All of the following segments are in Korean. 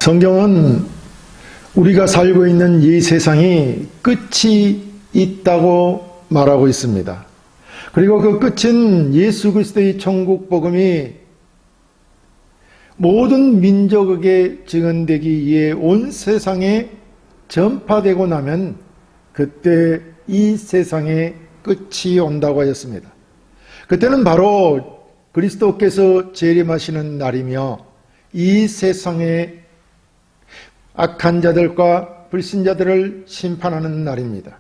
성경은 우리가 살고 있는 이 세상이 끝이 있다고 말하고 있습니다. 그리고 그 끝은 예수 그리스도의 천국 복음이 모든 민족에게 증언되기 위해 온 세상에 전파되고 나면 그때 이 세상의 끝이 온다고 하였습니다. 그때는 바로 그리스도께서 재림하시는 날이며 이 세상의 악한 자들과 불신자들을 심판하는 날입니다.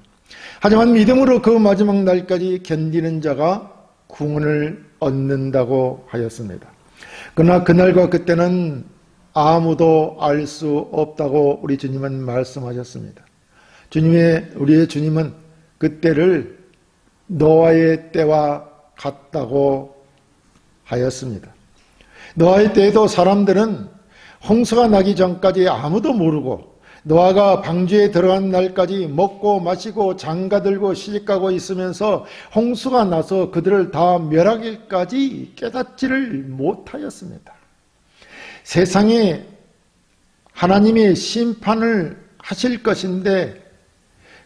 하지만 믿음으로 그 마지막 날까지 견디는 자가 구원을 얻는다고 하였습니다. 그러나 그날과 그때는 아무도 알 수 없다고 우리 주님은 말씀하셨습니다. 우리의 주님은 그때를 노아의 때와 같다고 하였습니다. 노아의 때에도 사람들은 홍수가 나기 전까지 아무도 모르고 노아가 방주에 들어간 날까지 먹고 마시고 장가들고 시집가고 있으면서 홍수가 나서 그들을 다 멸하기까지 깨닫지를 못하였습니다. 세상에 하나님이 심판을 하실 것인데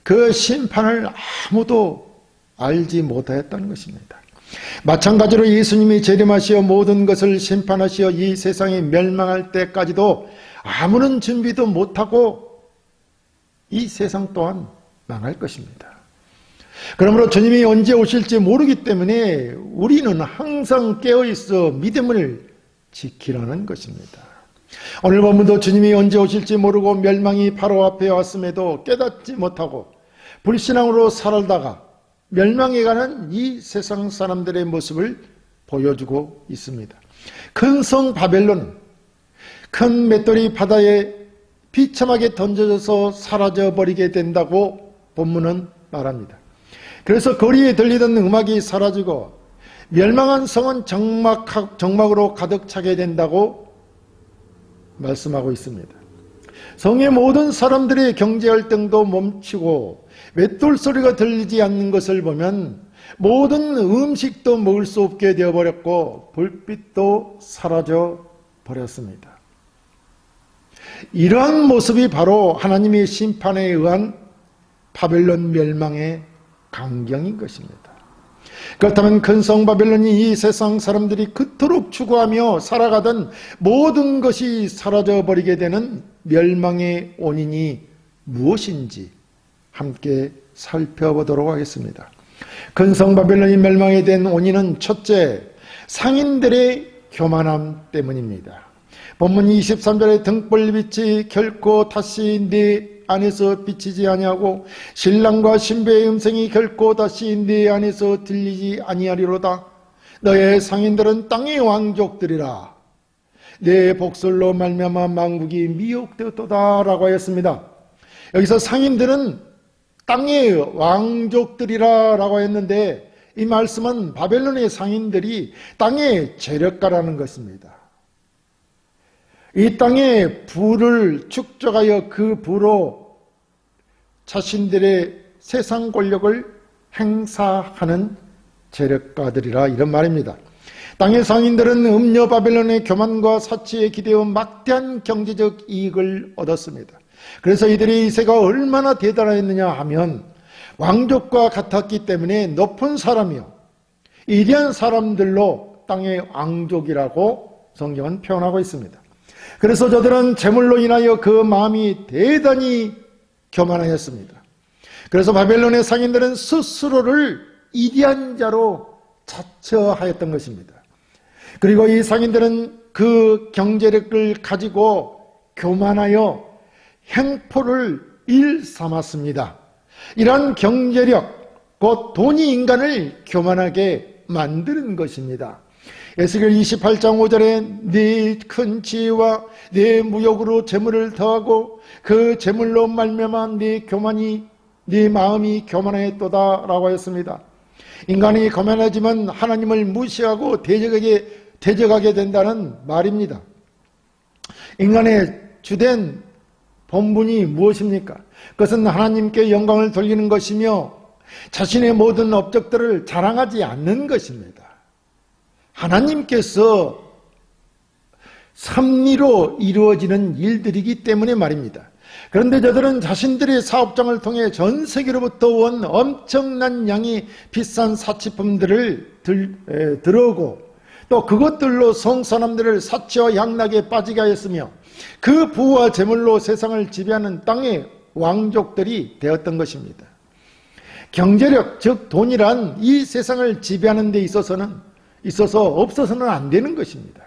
그 심판을 아무도 알지 못하였다는 것입니다. 마찬가지로 예수님이 재림하시어 모든 것을 심판하시어 이 세상이 멸망할 때까지도 아무런 준비도 못하고 이 세상 또한 망할 것입니다. 그러므로 주님이 언제 오실지 모르기 때문에 우리는 항상 깨어있어 믿음을 지키라는 것입니다. 오늘 본문도 주님이 언제 오실지 모르고 멸망이 바로 앞에 왔음에도 깨닫지 못하고 불신앙으로 살다가 멸망해 가는 이 세상 사람들의 모습을 보여주고 있습니다. 큰 성 바벨론, 큰 맷돌이 바다에 비참하게 던져져서 사라져버리게 된다고 본문은 말합니다. 그래서 거리에 들리던 음악이 사라지고 멸망한 성은 정막으로 가득 차게 된다고 말씀하고 있습니다. 성의 모든 사람들의 경제활동도 멈추고 맷돌 소리가 들리지 않는 것을 보면 모든 음식도 먹을 수 없게 되어버렸고 불빛도 사라져 버렸습니다. 이러한 모습이 바로 하나님의 심판에 의한 바벨론 멸망의 강경인 것입니다. 그렇다면 큰 성 바벨론이 이 세상 사람들이 그토록 추구하며 살아가던 모든 것이 사라져버리게 되는 멸망의 원인이 무엇인지 함께 살펴보도록 하겠습니다. 큰 성 바벨론이 멸망에 된 원인은 첫째, 상인들의 교만함 때문입니다. 본문 23절에 등불빛이 결코 다시 네 안에서 비치지 아니하고 신랑과 신부의 음성이 결코 다시 네 안에서 들리지 아니하리로다. 너의 상인들은 땅의 왕족들이라. 내 복술로 말미암아 만국이 미혹되었도다 라고 하였습니다. 여기서 상인들은 땅의 왕족들이라 라고 했는데 이 말씀은 바벨론의 상인들이 땅의 재력가라는 것입니다. 이 땅에 부를 축적하여 그 부로 자신들의 세상 권력을 행사하는 재력가들이라 이런 말입니다. 땅의 상인들은 음녀 바벨론의 교만과 사치에 기대어 막대한 경제적 이익을 얻었습니다. 그래서 이들의 이세가 얼마나 대단했느냐 하면 왕족과 같았기 때문에 높은 사람이요 위대한 사람들로 땅의 왕족이라고 성경은 표현하고 있습니다. 그래서 저들은 재물로 인하여 그 마음이 대단히 교만하였습니다. 그래서 바벨론의 상인들은 스스로를 위대한 자로 자처하였던 것입니다. 그리고 이 상인들은 그 경제력을 가지고 교만하여 행포를 일삼았습니다. 이러한 경제력, 곧 돈이 인간을 교만하게 만드는 것입니다. 에스겔 28장 5절에 네 큰 지혜와 네 무역으로 재물을 더하고 그 재물로 말미암아 네 마음이 교만하였도다 라고 하였습니다. 인간이 교만하지만 하나님을 무시하고 대적하게 된다는 말입니다. 인간의 주된 본분이 무엇입니까? 그것은 하나님께 영광을 돌리는 것이며 자신의 모든 업적들을 자랑하지 않는 것입니다. 하나님께서 섭리로 이루어지는 일들이기 때문에 말입니다. 그런데 저들은 자신들의 사업장을 통해 전 세계로부터 온 엄청난 양의 비싼 사치품들을 들어오고 또 그것들로 성사람들을 사치와 양락에 빠지게 하였으며 그 부와 재물로 세상을 지배하는 땅의 왕족들이 되었던 것입니다. 경제력, 즉 돈이란 이 세상을 지배하는 데 있어서 없어서는 안 되는 것입니다.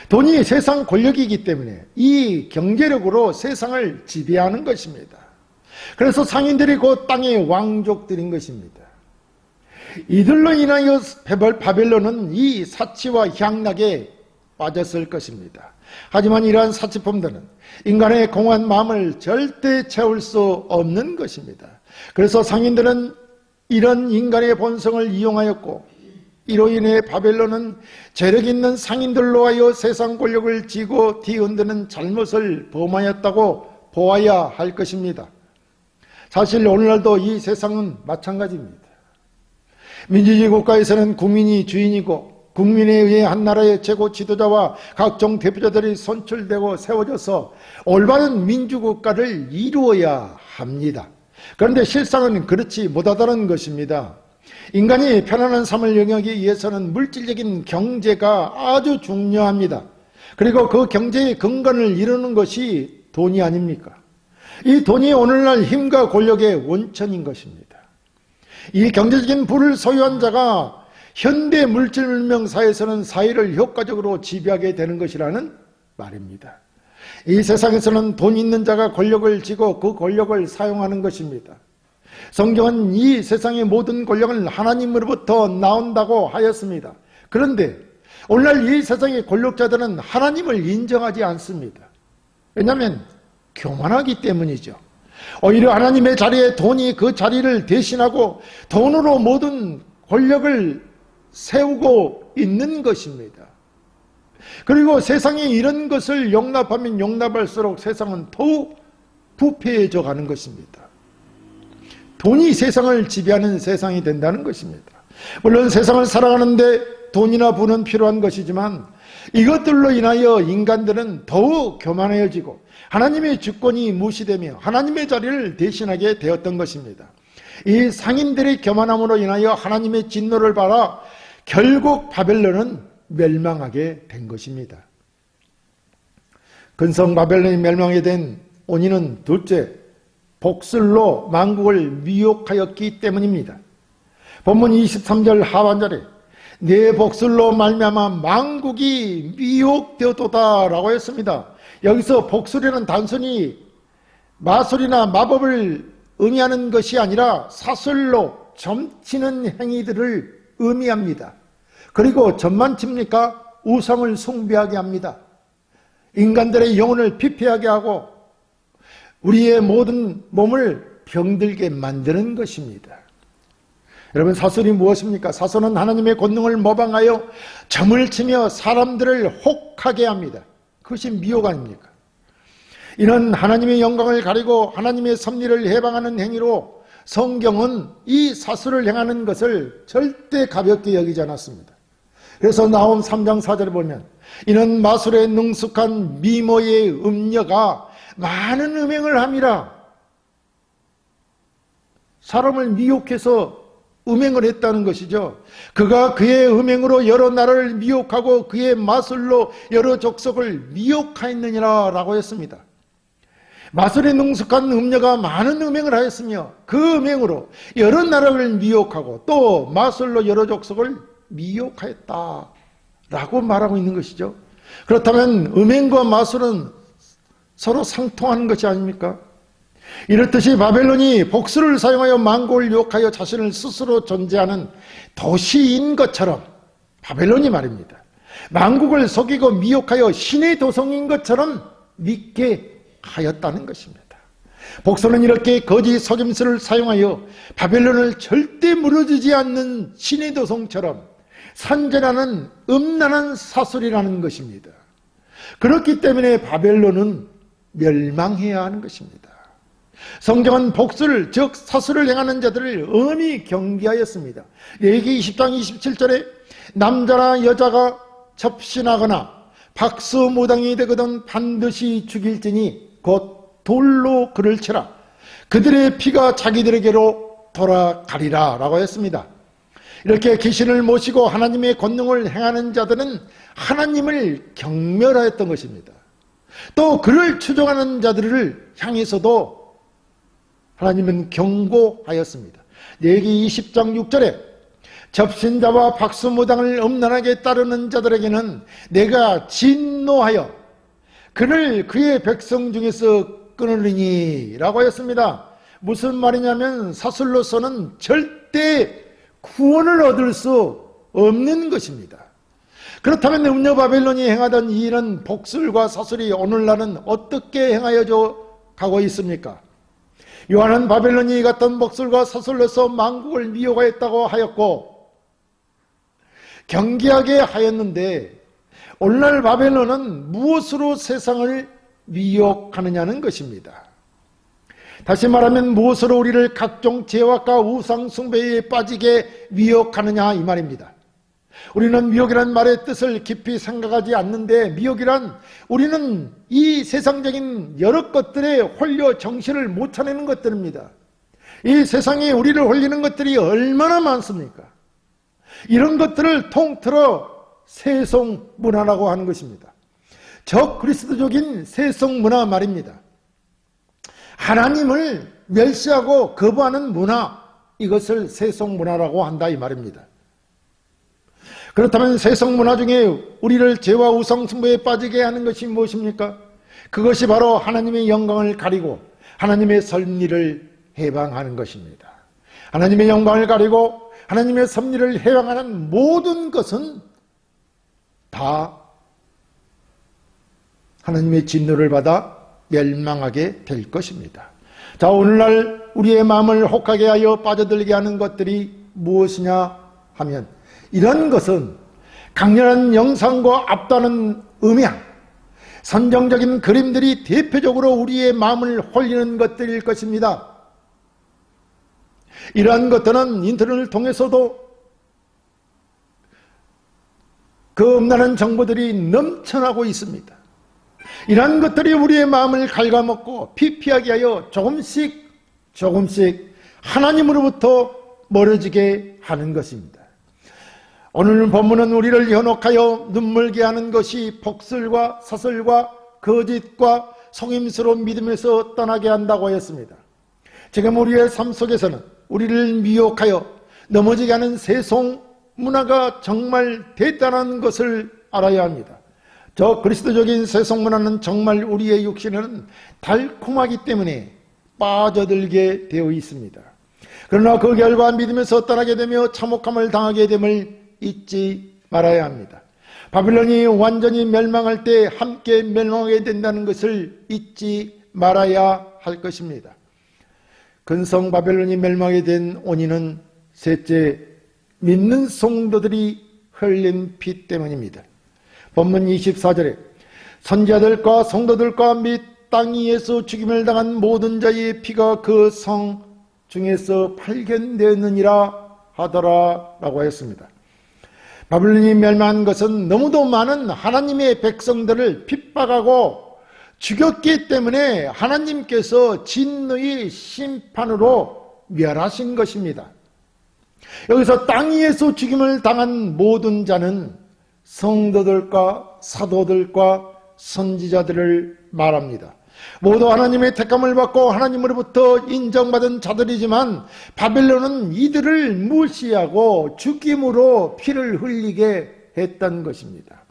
돈이 세상 권력이기 때문에 이 경제력으로 세상을 지배하는 것입니다. 그래서 상인들이 곧 땅의 왕족들인 것입니다. 이들로 인하여 바벨론은 이 사치와 향락에 빠졌을 것입니다. 하지만 이러한 사치품들은 인간의 공허한 마음을 절대 채울 수 없는 것입니다. 그래서 상인들은 이런 인간의 본성을 이용하였고 이로 인해 바벨론은 재력 있는 상인들로 하여 세상 권력을 쥐고 뒤흔드는 잘못을 범하였다고 보아야 할 것입니다. 사실 오늘날도 이 세상은 마찬가지입니다. 민주주의 국가에서는 국민이 주인이고 국민에 의해 한 나라의 최고 지도자와 각종 대표자들이 선출되고 세워져서 올바른 민주국가를 이루어야 합니다. 그런데 실상은 그렇지 못하다는 것입니다. 인간이 편안한 삶을 영위하기 위해서는 물질적인 경제가 아주 중요합니다. 그리고 그 경제의 근간을 이루는 것이 돈이 아닙니까? 이 돈이 오늘날 힘과 권력의 원천인 것입니다. 이 경제적인 부를 소유한 자가 현대 물질 문명 사회에서는 사회를 효과적으로 지배하게 되는 것이라는 말입니다. 이 세상에서는 돈 있는 자가 권력을 쥐고 그 권력을 사용하는 것입니다. 성경은 이 세상의 모든 권력은 하나님으로부터 나온다고 하였습니다. 그런데 오늘날 이 세상의 권력자들은 하나님을 인정하지 않습니다. 왜냐하면 교만하기 때문이죠. 오히려 하나님의 자리에 돈이 그 자리를 대신하고 돈으로 모든 권력을 세우고 있는 것입니다. 그리고 세상에 이런 것을 용납하면 용납할수록 세상은 더욱 부패해져 가는 것입니다. 돈이 세상을 지배하는 세상이 된다는 것입니다. 물론 세상을 살아가는데 돈이나 부는 필요한 것이지만 이것들로 인하여 인간들은 더욱 교만해지고 하나님의 주권이 무시되며 하나님의 자리를 대신하게 되었던 것입니다. 이 상인들의 교만함으로 인하여 하나님의 진노를 받아 결국 바벨론은 멸망하게 된 것입니다. 근성 바벨론이 멸망하게 된 원인은 둘째, 복술로 만국을 미혹하였기 때문입니다. 본문 23절 하반절에 내 복술로 말미암아 만국이 미혹되었도다 라고 했습니다. 여기서 복술이는 단순히 마술이나 마법을 의미하는 것이 아니라 사술로 점치는 행위들을 의미합니다. 그리고 점만 칩니까? 우상을 숭배하게 합니다. 인간들의 영혼을 피폐하게 하고 우리의 모든 몸을 병들게 만드는 것입니다. 여러분, 사술이 무엇입니까? 사술은 하나님의 권능을 모방하여 점을 치며 사람들을 혹하게 합니다. 그것이 미혹 아닙니까? 이런 하나님의 영광을 가리고 하나님의 섭리를 해방하는 행위로 성경은 이 사술을 행하는 것을 절대 가볍게 여기지 않았습니다. 그래서 나홈 3장 4절에 보면 이는 마술에 능숙한 미모의 음녀가 많은 음행을 함이라. 사람을 미혹해서 음행을 했다는 것이죠. 그가 그의 음행으로 여러 나라를 미혹하고 그의 마술로 여러 족속을 미혹하였느니라 라고 했습니다. 마술에 능숙한 음녀가 많은 음행을 하였으며 그 음행으로 여러 나라를 미혹하고 또 마술로 여러 족속을 미혹하였다 라고 말하고 있는 것이죠. 그렇다면 음행과 마술은 서로 상통하는 것이 아닙니까? 이렇듯이 바벨론이 복술을 사용하여 만국을 유혹하여 자신을 스스로 존재하는 도시인 것처럼 바벨론이 말입니다. 만국을 속이고 미혹하여 신의 도성인 것처럼 믿게 하였다는 것입니다. 복술은 이렇게 거짓 속임수를 사용하여 바벨론을 절대 무너지지 않는 신의 도성처럼 선전하는 음란한 사술이라는 것입니다. 그렇기 때문에 바벨론은 멸망해야 하는 것입니다. 성경은 복술, 즉 사술을 행하는 자들을 엄히 경계하였습니다. 레위기 20장 27절에 남자나 여자가 접신하거나 박수무당이 되거든 반드시 죽일지니 곧 돌로 그를 치라. 그들의 피가 자기들에게로 돌아가리라 라고 했습니다. 이렇게 귀신을 모시고 하나님의 권능을 행하는 자들은 하나님을 경멸하였던 것입니다. 또 그를 추종하는 자들을 향해서도 하나님은 경고하였습니다. 레위기 20장 6절에 접신자와 박수무당을 음란하게 따르는 자들에게는 내가 진노하여 그를 그의 백성 중에서 끊으리니 라고 하였습니다. 무슨 말이냐면 사슬로서는 절대 구원을 얻을 수 없는 것입니다. 그렇다면 음녀 바벨론이 행하던 이 일은 복술과 사슬이 오늘날은 어떻게 행하여 가고 있습니까? 요한은 바벨론이 같은 복술과 사슬로서 만국을 미혹하였다고 하였고 경계하게 하였는데 오늘날 바벨론은 무엇으로 세상을 미혹하느냐는 것입니다. 다시 말하면 무엇으로 우리를 각종 죄악과 우상 숭배에 빠지게 미혹하느냐 이 말입니다. 우리는 미혹이란 말의 뜻을 깊이 생각하지 않는데 미혹이란 우리는 이 세상적인 여러 것들에 홀려 정신을 못 차리는 것들입니다. 이 세상에 우리를 홀리는 것들이 얼마나 많습니까? 이런 것들을 통틀어 세속문화라고 하는 것입니다. 적그리스도적인 세속문화 말입니다. 하나님을 멸시하고 거부하는 문화, 이것을 세속문화라고 한다 이 말입니다. 그렇다면 세속문화 중에 우리를 죄와 우상숭배에 빠지게 하는 것이 무엇입니까? 그것이 바로 하나님의 영광을 가리고 하나님의 섭리를 해방하는 것입니다. 하나님의 영광을 가리고 하나님의 섭리를 해방하는 모든 것은 다 하나님의 진노를 받아 멸망하게 될 것입니다. 자, 오늘날 우리의 마음을 혹하게 하여 빠져들게 하는 것들이 무엇이냐 하면 이런 것은 강렬한 영상과 압도하는 음향, 선정적인 그림들이 대표적으로 우리의 마음을 홀리는 것들일 것입니다. 이러한 것들은 인터넷을 통해서도 그 음란한 정보들이 넘쳐나고 있습니다. 이러한 것들이 우리의 마음을 갉아먹고 피폐하게 하여 조금씩 하나님으로부터 멀어지게 하는 것입니다. 오늘 본문은 우리를 현혹하여 눈물게 하는 것이 복술과 사슬과 거짓과 속임수로 믿음에서 떠나게 한다고 하였습니다. 지금 우리의 삶 속에서는 우리를 미혹하여 넘어지게 하는 세속 문화가 정말 대단한 것을 알아야 합니다. 저 그리스도적인 세속 문화는 정말 우리의 육신에는 달콤하기 때문에 빠져들게 되어 있습니다. 그러나 그 결과 믿음에서 떠나게 되며 참혹함을 당하게 됨을 잊지 말아야 합니다. 바빌론이 완전히 멸망할 때 함께 멸망하게 된다는 것을 잊지 말아야 할 것입니다. 근성 바벨론이 멸망하게 된 원인은 셋째, 믿는 성도들이 흘린 피 때문입니다. 본문 24절에 선지자들과 성도들과 및 땅 위에서 죽임을 당한 모든 자의 피가 그 성 중에서 발견되느니라 하더라 라고 했습니다. 바벨론이 멸망한 것은 너무도 많은 하나님의 백성들을 핍박하고 죽였기 때문에 하나님께서 진노의 심판으로 멸하신 것입니다. 여기서 땅 위에서 죽임을 당한 모든 자는 성도들과 사도들과 선지자들을 말합니다. 모두 하나님의 택함을 받고 하나님으로부터 인정받은 자들이지만 바벨론은 이들을 무시하고 죽임으로 피를 흘리게 했던 것입니다.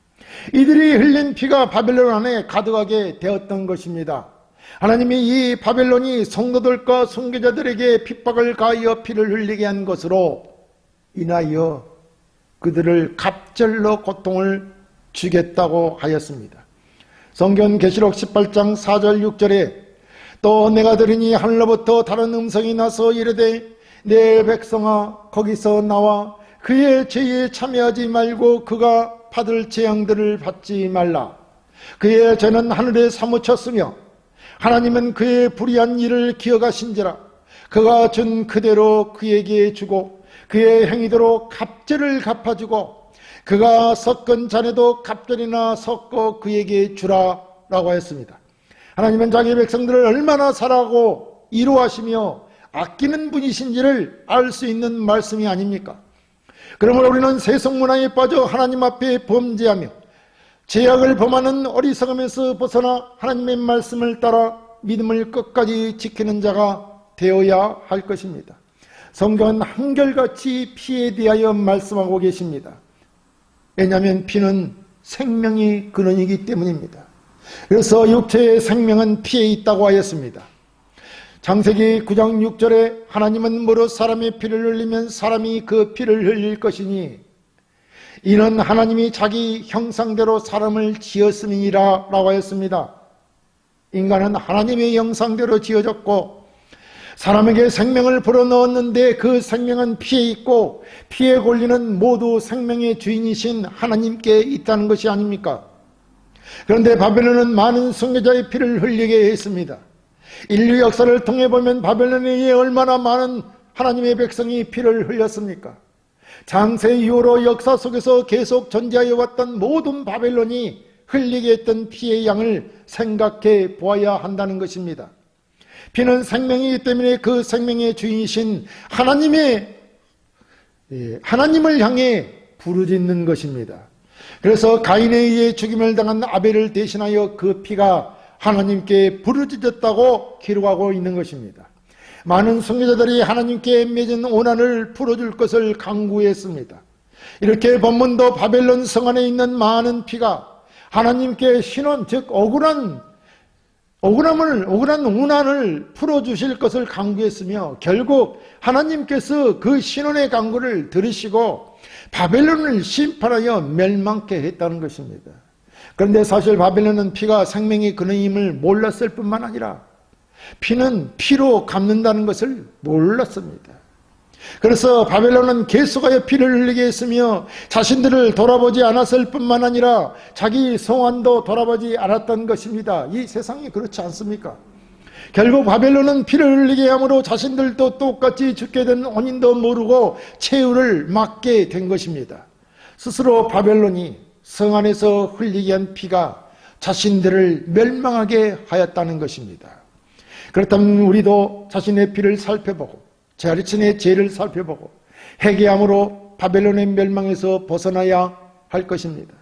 이들이 흘린 피가 바벨론 안에 가득하게 되었던 것입니다. 하나님이 이 바벨론이 성도들과 순교자들에게 핍박을 가하여 피를 흘리게 한 것으로 인하여 그들을 갑절로 고통을 주겠다고 하였습니다. 성경 계시록 18장 4절 6절에 또 내가 들으니 하늘로부터 다른 음성이 나서 이르되 내 백성아 거기서 나와 그의 죄에 참여하지 말고 그가 받을 재앙들을 받지 말라. 그의 죄는 하늘에 사무쳤으며 하나님은 그의 불의한 일을 기억하신지라. 그가 준 그대로 그에게 주고 그의 행위대로 갑절을 갚아주고 그가 섞은 잔에도 갑절이나 섞어 그에게 주라라고 했습니다. 하나님은 자기 백성들을 얼마나 사랑하고 이루하시며 아끼는 분이신지를 알 수 있는 말씀이 아닙니까? 그러므로 우리는 세속 문화에 빠져 하나님 앞에 범죄하며 죄악을 범하는 어리석음에서 벗어나 하나님의 말씀을 따라 믿음을 끝까지 지키는 자가 되어야 할 것입니다. 성경은 한결같이 피에 대하여 말씀하고 계십니다. 왜냐하면 피는 생명의 근원이기 때문입니다. 그래서 육체의 생명은 피에 있다고 하였습니다. 창세기 9장 6절에 하나님은 무릇 사람의 피를 흘리면 사람이 그 피를 흘릴 것이니 이는 하나님이 자기 형상대로 사람을 지었음이니라 라고 하였습니다. 인간은 하나님의 형상대로 지어졌고 사람에게 생명을 불어넣었는데 그 생명은 피에 있고 피의 권리는 모두 생명의 주인이신 하나님께 있다는 것이 아닙니까? 그런데 바벨론은 많은 선교자의 피를 흘리게 했습니다. 인류 역사를 통해 보면 바벨론에 의해 얼마나 많은 하나님의 백성이 피를 흘렸습니까? 장세 이후로 역사 속에서 계속 존재하여 왔던 모든 바벨론이 흘리게 했던 피의 양을 생각해 보아야 한다는 것입니다. 피는 생명이기 때문에 그 생명의 주인이신 하나님을 향해 부르짖는 것입니다. 그래서 가인에 의해 죽임을 당한 아벨을 대신하여 그 피가 하나님께 부르짖었다고 기록하고 있는 것입니다. 많은 선교자들이 하나님께 맺은 오난을 풀어줄 것을 강구했습니다. 이렇게 본문도 바벨론 성 안에 있는 많은 피가 하나님께 신원, 즉 억울한 오난을 풀어주실 것을 강구했으며 결국 하나님께서 그 신원의 강구를 들으시고 바벨론을 심판하여 멸망케 했다는 것입니다. 그런데 사실 바벨론은 피가 생명의 근원임을 몰랐을 뿐만 아니라 피는 피로 갚는다는 것을 몰랐습니다. 그래서 바벨론은 계속하여 피를 흘리게 했으며 자신들을 돌아보지 않았을 뿐만 아니라 자기 성안도 돌아보지 않았던 것입니다. 이 세상이 그렇지 않습니까? 결국 바벨론은 피를 흘리게 함으로 자신들도 똑같이 죽게 된 원인도 모르고 최후를 맞게 된 것입니다. 스스로 바벨론이 성 안에서 흘리게 한 피가 자신들을 멸망하게 하였다는 것입니다. 그렇다면 우리도 자신의 피를 살펴보고 자신의 죄를 살펴보고 회개함으로 바벨론의 멸망에서 벗어나야 할 것입니다.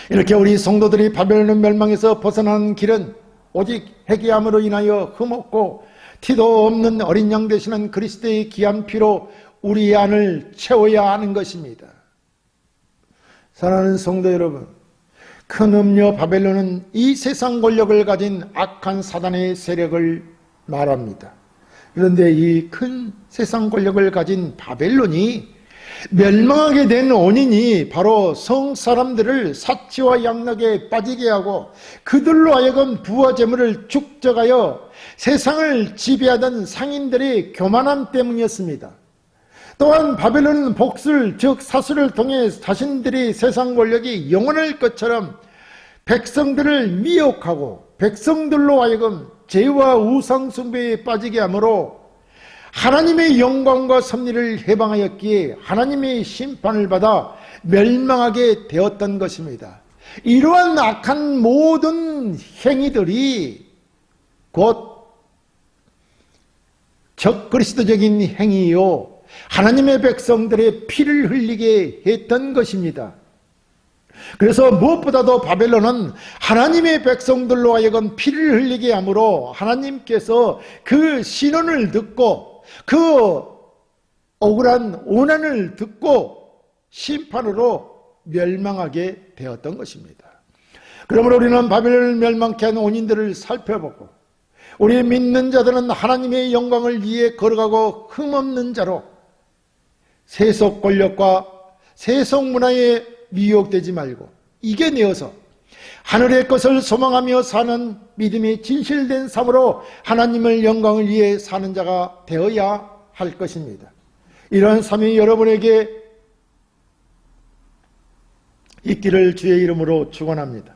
이렇게 우리 성도들이 바벨론의 멸망에서 벗어나는 길은 오직 회개함으로 인하여 흠없고 티도 없는 어린 양 되시는 그리스도의 귀한 피로 우리의 안을 채워야 하는 것입니다. 사랑하는 성도 여러분, 큰 음녀 바벨론은 이 세상 권력을 가진 악한 사단의 세력을 말합니다. 그런데 이 큰 세상 권력을 가진 바벨론이 멸망하게 된 원인이 바로 성 사람들을 사치와 양락에 빠지게 하고 그들로 하여금 부와 재물을 축적하여 세상을 지배하던 상인들의 교만함 때문이었습니다. 또한 바벨론은 복술, 즉 사수를 통해 자신들이 세상 권력이 영원할 것처럼 백성들을 미혹하고 백성들로 하여금 죄와 우상 숭배에 빠지게 하므로 하나님의 영광과 섭리를 해방하였기에 하나님의 심판을 받아 멸망하게 되었던 것입니다. 이러한 악한 모든 행위들이 곧 적그리스도적인 행위요 하나님의 백성들의 피를 흘리게 했던 것입니다. 그래서 무엇보다도 바벨론은 하나님의 백성들로 하여금 피를 흘리게 함으로 하나님께서 그 신원을 듣고 그 억울한 오난을 듣고 심판으로 멸망하게 되었던 것입니다. 그러므로 우리는 바벨론을 멸망케 한 원인들을 살펴보고 우리 믿는 자들은 하나님의 영광을 위해 걸어가고 흠없는 자로 세속 권력과 세속 문화에 미혹되지 말고 이겨내어서 하늘의 것을 소망하며 사는 믿음이 진실된 삶으로 하나님을 영광을 위해 사는 자가 되어야 할 것입니다. 이러한 삶이 여러분에게 있기를 주의 이름으로 축원합니다.